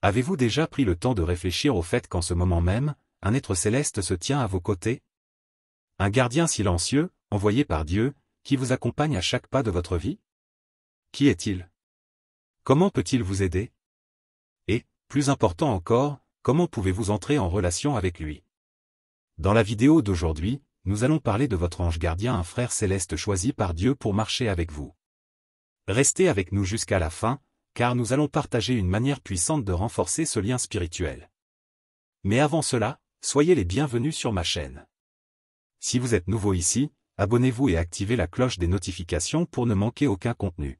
Avez-vous déjà pris le temps de réfléchir au fait qu'en ce moment même, un être céleste se tient à vos côtés? Un gardien silencieux, envoyé par Dieu, qui vous accompagne à chaque pas de votre vie? Qui est-il? Comment peut-il vous aider? Et, plus important encore, comment pouvez-vous entrer en relation avec lui? Dans la vidéo d'aujourd'hui, nous allons parler de votre ange gardien, un frère céleste choisi par Dieu pour marcher avec vous. Restez avec nous jusqu'à la fin, car nous allons partager une manière puissante de renforcer ce lien spirituel. Mais avant cela, soyez les bienvenus sur ma chaîne. Si vous êtes nouveau ici, abonnez-vous et activez la cloche des notifications pour ne manquer aucun contenu.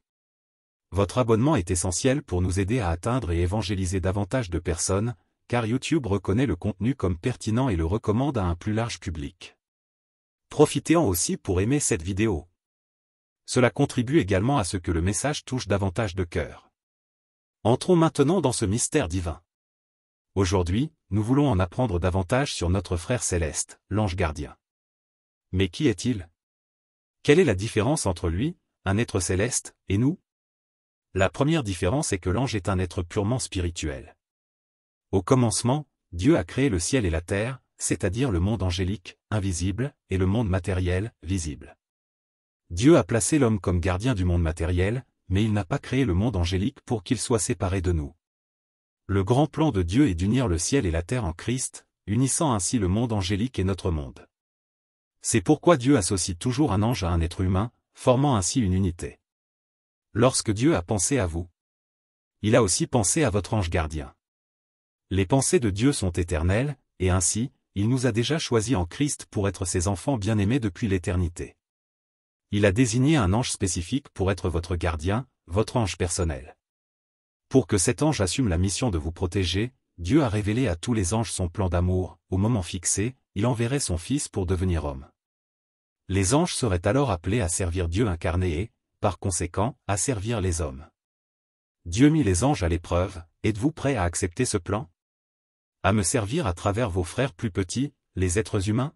Votre abonnement est essentiel pour nous aider à atteindre et évangéliser davantage de personnes, car YouTube reconnaît le contenu comme pertinent et le recommande à un plus large public. Profitez-en aussi pour aimer cette vidéo. Cela contribue également à ce que le message touche davantage de cœurs. Entrons maintenant dans ce mystère divin. Aujourd'hui, nous voulons en apprendre davantage sur notre frère céleste, l'ange gardien. Mais qui est-il? Quelle est la différence entre lui, un être céleste, et nous? La première différence est que l'ange est un être purement spirituel. Au commencement, Dieu a créé le ciel et la terre, c'est-à-dire le monde angélique, invisible, et le monde matériel, visible. Dieu a placé l'homme comme gardien du monde matériel, mais il n'a pas créé le monde angélique pour qu'il soit séparé de nous. Le grand plan de Dieu est d'unir le ciel et la terre en Christ, unissant ainsi le monde angélique et notre monde. C'est pourquoi Dieu associe toujours un ange à un être humain, formant ainsi une unité. Lorsque Dieu a pensé à vous, il a aussi pensé à votre ange gardien. Les pensées de Dieu sont éternelles, et ainsi, il nous a déjà choisis en Christ pour être ses enfants bien-aimés depuis l'éternité. Il a désigné un ange spécifique pour être votre gardien, votre ange personnel. Pour que cet ange assume la mission de vous protéger, Dieu a révélé à tous les anges son plan d'amour. Au moment fixé, il enverrait son Fils pour devenir homme. Les anges seraient alors appelés à servir Dieu incarné et, par conséquent, à servir les hommes. Dieu mit les anges à l'épreuve. Êtes-vous prêts à accepter ce plan? À me servir à travers vos frères plus petits, les êtres humains?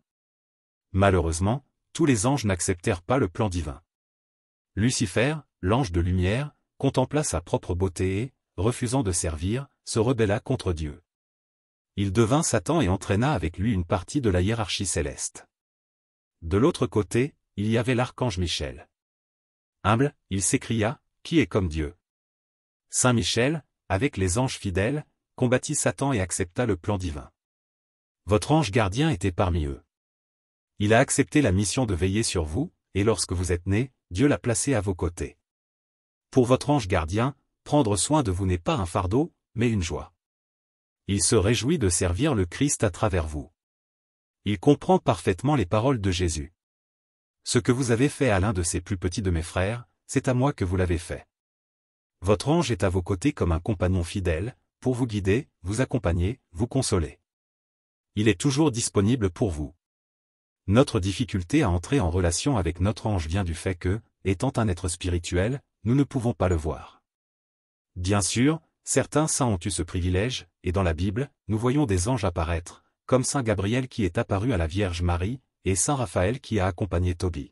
Malheureusement, tous les anges n'acceptèrent pas le plan divin. Lucifer, l'ange de lumière, contempla sa propre beauté et, refusant de servir, se rebella contre Dieu. Il devint Satan et entraîna avec lui une partie de la hiérarchie céleste. De l'autre côté, il y avait l'archange Michel. Humble, il s'écria, « Qui est comme Dieu ?» Saint Michel, avec les anges fidèles, combattit Satan et accepta le plan divin. Votre ange gardien était parmi eux. Il a accepté la mission de veiller sur vous, et lorsque vous êtes né, Dieu l'a placé à vos côtés. Pour votre ange gardien, prendre soin de vous n'est pas un fardeau, mais une joie. Il se réjouit de servir le Christ à travers vous. Il comprend parfaitement les paroles de Jésus. Ce que vous avez fait à l'un de ces plus petits de mes frères, c'est à moi que vous l'avez fait. Votre ange est à vos côtés comme un compagnon fidèle, pour vous guider, vous accompagner, vous consoler. Il est toujours disponible pour vous. Notre difficulté à entrer en relation avec notre ange vient du fait que, étant un être spirituel, nous ne pouvons pas le voir. Bien sûr, certains saints ont eu ce privilège, et dans la Bible, nous voyons des anges apparaître, comme saint Gabriel qui est apparu à la Vierge Marie, et saint Raphaël qui a accompagné Tobie.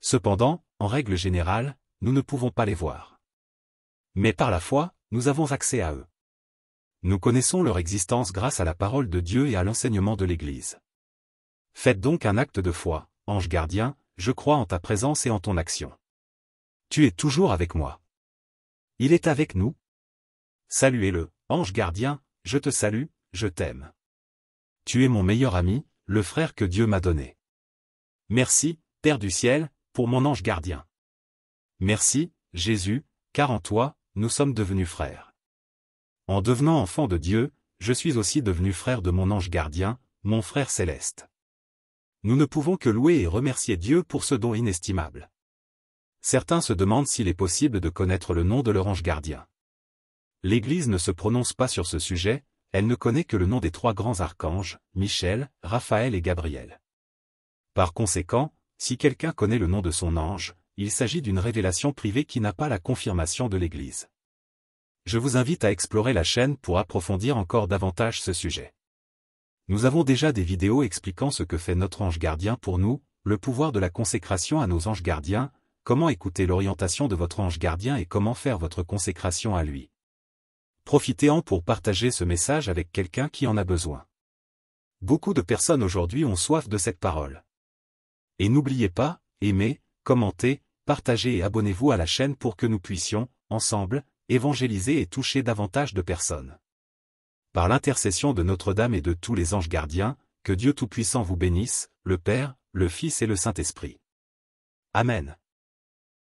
Cependant, en règle générale, nous ne pouvons pas les voir. Mais par la foi, nous avons accès à eux. Nous connaissons leur existence grâce à la parole de Dieu et à l'enseignement de l'Église. Faites donc un acte de foi, ange gardien, je crois en ta présence et en ton action. Tu es toujours avec moi. Il est avec nous. Saluez-le, ange gardien, je te salue, je t'aime. Tu es mon meilleur ami, le frère que Dieu m'a donné. Merci, Père du ciel, pour mon ange gardien. Merci, Jésus, car en toi, nous sommes devenus frères. En devenant enfant de Dieu, je suis aussi devenu frère de mon ange gardien, mon frère céleste. Nous ne pouvons que louer et remercier Dieu pour ce don inestimable. Certains se demandent s'il est possible de connaître le nom de leur ange gardien. L'Église ne se prononce pas sur ce sujet, elle ne connaît que le nom des trois grands archanges, Michel, Raphaël et Gabriel. Par conséquent, si quelqu'un connaît le nom de son ange, il s'agit d'une révélation privée qui n'a pas la confirmation de l'Église. Je vous invite à explorer la chaîne pour approfondir encore davantage ce sujet. Nous avons déjà des vidéos expliquant ce que fait notre ange gardien pour nous, le pouvoir de la consécration à nos anges gardiens, comment écouter l'orientation de votre ange gardien et comment faire votre consécration à lui. Profitez-en pour partager ce message avec quelqu'un qui en a besoin. Beaucoup de personnes aujourd'hui ont soif de cette parole. Et n'oubliez pas, aimez, commentez, partagez et abonnez-vous à la chaîne pour que nous puissions, ensemble, évangéliser et toucher davantage de personnes. Par l'intercession de Notre-Dame et de tous les anges gardiens, que Dieu Tout-Puissant vous bénisse, le Père, le Fils et le Saint-Esprit. Amen.